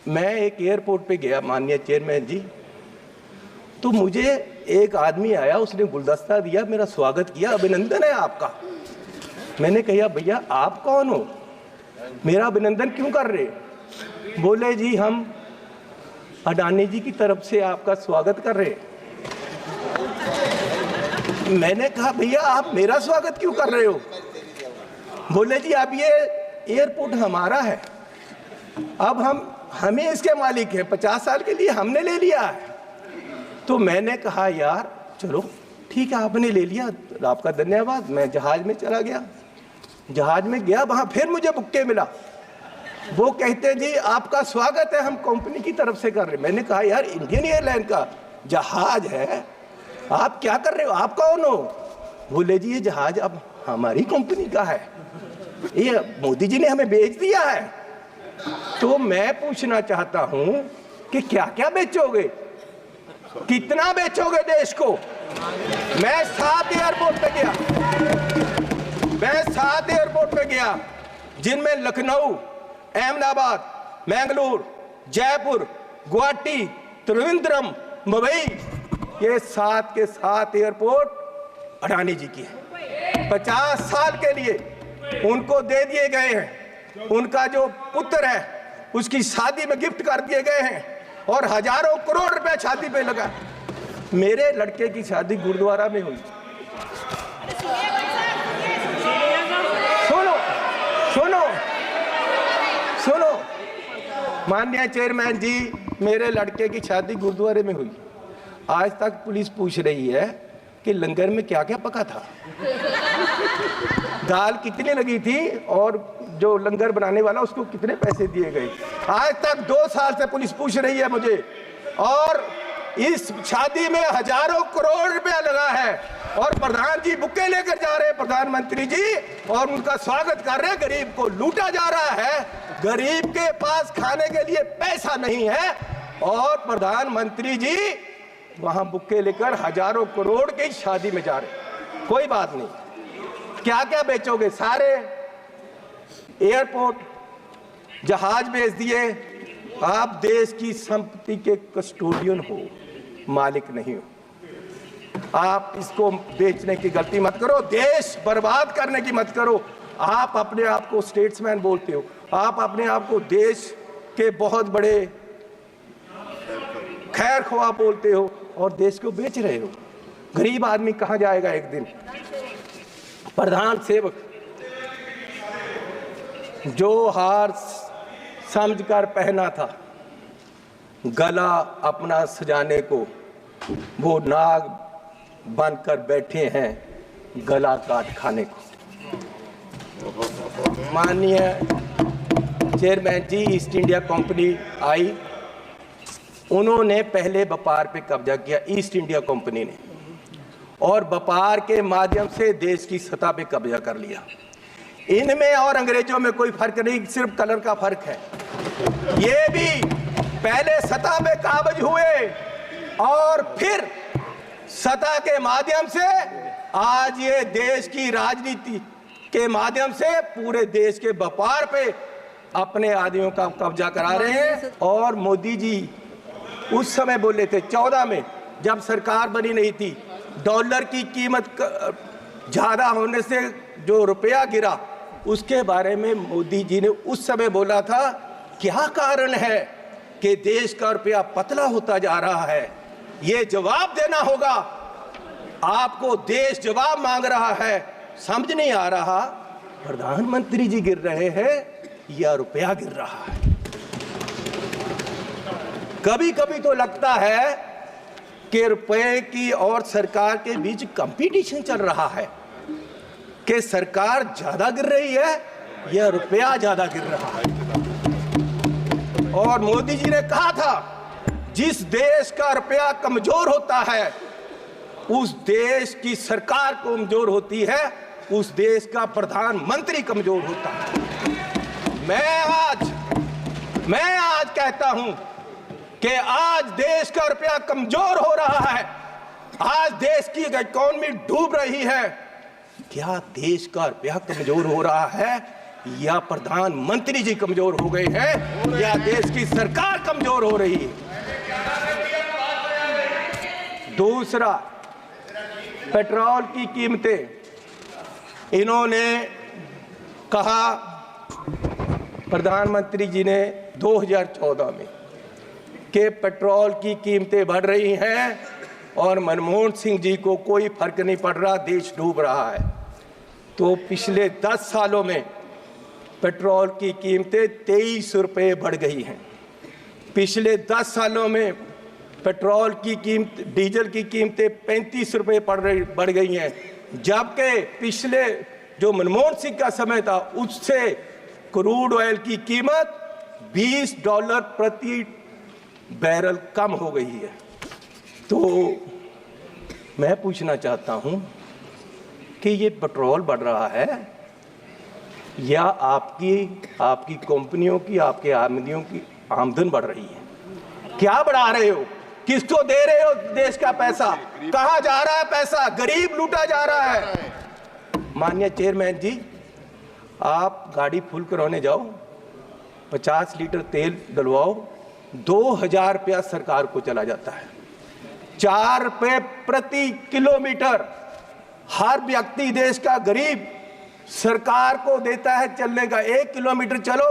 मैं एक एयरपोर्ट पे गया माननीय चेयरमैन जी, तो मुझे एक आदमी आया, उसने गुलदस्ता दिया, मेरा स्वागत किया, अभिनंदन है आपका। मैंने कहा भैया आप कौन हो, मेरा अभिनंदन क्यों कर रहे? बोले जी हम अडानी जी की तरफ से आपका स्वागत कर रहे। मैंने कहा भैया आप मेरा स्वागत क्यों कर रहे हो? बोले जी अब ये एयरपोर्ट हमारा है, अब हमें इसके मालिक हैं, 50 साल के लिए हमने ले लिया है। तो मैंने कहा यार चलो ठीक है, आपने ले लिया, आपका धन्यवाद। मैं जहाज में चला गया, जहाज में गया, वहां फिर मुझे बुक्के मिला। वो कहते जी आपका स्वागत है, हम कंपनी की तरफ से कर रहे। मैंने कहा यार इंडियन एयरलाइन का जहाज है, आप क्या कर रहे हो, आप कौन हो? बोले जी ये जहाज अब हमारी कंपनी का है, ये मोदी जी ने हमें बेच दिया है। तो मैं पूछना चाहता हूं कि क्या क्या बेचोगे, कितना बेचोगे देश को? मैं 7 एयरपोर्ट पे गया, जिनमें लखनऊ, अहमदाबाद, मैंगलोर, जयपुर, गुवाहाटी, त्रिवेंद्रम, मुंबई, ये 7 के 7 एयरपोर्ट अडानी जी की है। 50 साल के लिए उनको दे दिए गए हैं, उनका जो पुत्र है उसकी शादी में गिफ्ट कर दिए गए हैं, और हजारों करोड़ रुपए शादी पे लगा। मेरे लड़के की शादी गुरुद्वारा में हुई। सुनो सुनो सुनो माननीय चेयरमैन जी, मेरे लड़के की शादी गुरुद्वारे में हुई। आज तक पुलिस पूछ रही है कि लंगर में क्या क्या पका था, दाल कितनी लगी थी, और जो लंगर बनाने वाला उसको कितने पैसे दिए गए। आज तक 2 साल से पुलिस पूछ रही है मुझे, और इस शादी में हजारों करोड़ रुपया लगा है, और प्रधान जी बुके लेकर जा रहे हैं, प्रधानमंत्री जी, और उनका स्वागत कर रहे हैं। गरीब को लूटा जा रहा है, गरीब के पास खाने के लिए पैसा नहीं है, और प्रधानमंत्री जी वहां बुके लेकर हजारों करोड़ की शादी में जा रहे। कोई बात नहीं, क्या क्या बेचोगे? सारे एयरपोर्ट, जहाज बेच दिए। आप देश की संपत्ति के कस्टोडियन हो, मालिक नहीं हो। आप इसको बेचने की गलती मत करो, देश बर्बाद करने की मत करो। आप अपने आप को स्टेट्समैन बोलते हो, आप अपने आप को देश के बहुत बड़े खैर ख्वाह बोलते हो, और देश को बेच रहे हो। गरीब आदमी कहां जाएगा एक दिन? प्रधान सेवक जो हार समझकर पहना था गला अपना सजाने को, वो नाग बनकर बैठे हैं गला काट खाने को। माननीय चेयरमैन जी, ईस्ट इंडिया कंपनी आई, उन्होंने पहले व्यापार पे कब्जा किया, ईस्ट इंडिया कंपनी ने, और व्यापार के माध्यम से देश की सतह पे कब्जा कर लिया। इनमें और अंग्रेजों में कोई फर्क नहीं, सिर्फ कलर का फर्क है। ये भी पहले सतह पे काबज हुए, और फिर सतह के माध्यम से आज ये देश की राजनीति के माध्यम से पूरे देश के व्यापार पे अपने आदमियों का कब्जा करा रहे हैं। और मोदी जी उस समय बोले थे 14 में, जब सरकार बनी नहीं थी, डॉलर की कीमत ज्यादा होने से जो रुपया गिरा, उसके बारे में मोदी जी ने उस समय बोला था क्या कारण है कि देश का रुपया पतला होता जा रहा है, ये जवाब देना होगा आपको। देश जवाब मांग रहा है, समझ नहीं आ रहा प्रधानमंत्री जी गिर रहे हैं या रुपया गिर रहा है। कभी कभी तो लगता है कि रुपए की और सरकार के बीच कंपटीशन चल रहा है, कि सरकार ज्यादा गिर रही है या रुपया ज्यादा गिर रहा है। और मोदी जी ने कहा था जिस देश का रुपया कमजोर होता है, उस देश की सरकार कमजोर होती है, उस देश का प्रधानमंत्री कमजोर होता है। मैं आज कहता हूं कि आज देश का रुपया कमजोर हो रहा है, आज देश की इकोनॉमी डूब रही है। क्या देश का रुपया कमजोर हो रहा है या प्रधानमंत्री जी कमजोर हो गए हैं या देश की सरकार कमजोर हो रही है। दूसरा, पेट्रोल की कीमतें, इन्होंने कहा, प्रधानमंत्री जी ने 2014 में कि पेट्रोल की कीमतें बढ़ रही हैं और मनमोहन सिंह जी को कोई फर्क नहीं पड़ रहा, देश डूब रहा है। तो पिछले 10 सालों में पेट्रोल की कीमतें 23 रुपये बढ़ गई हैं। पिछले 10 सालों में पेट्रोल की कीमत, डीजल की कीमतें 35 रुपये बढ़ गई हैं, जबकि पिछले जो मनमोहन सिंह का समय था उससे क्रूड ऑयल की कीमत $20 प्रति बैरल कम हो गई है। तो मैं पूछना चाहता हूं कि ये पेट्रोल बढ़ रहा है या आपकी कंपनियों की, आपके आमदनियों की आमदन बढ़ रही है? क्या बढ़ा रहे हो? किसको दे रहे हो देश का पैसा? कहां जा रहा है पैसा? गरीब लूटा जा रहा है। माननीय चेयरमैन जी, आप गाड़ी फुल कराने जाओ, 50 लीटर तेल डलवाओ, 2000 रुपया सरकार को चला जाता है। 4 रुपये प्रति किलोमीटर हर व्यक्ति, देश का गरीब, सरकार को देता है चलने का। 1 किलोमीटर चलो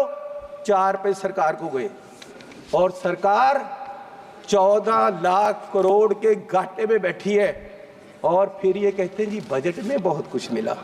4 रुपये सरकार को गए, और सरकार 14 लाख करोड़ के घाटे में बैठी है। और फिर ये कहते हैं जी बजट में बहुत कुछ मिला।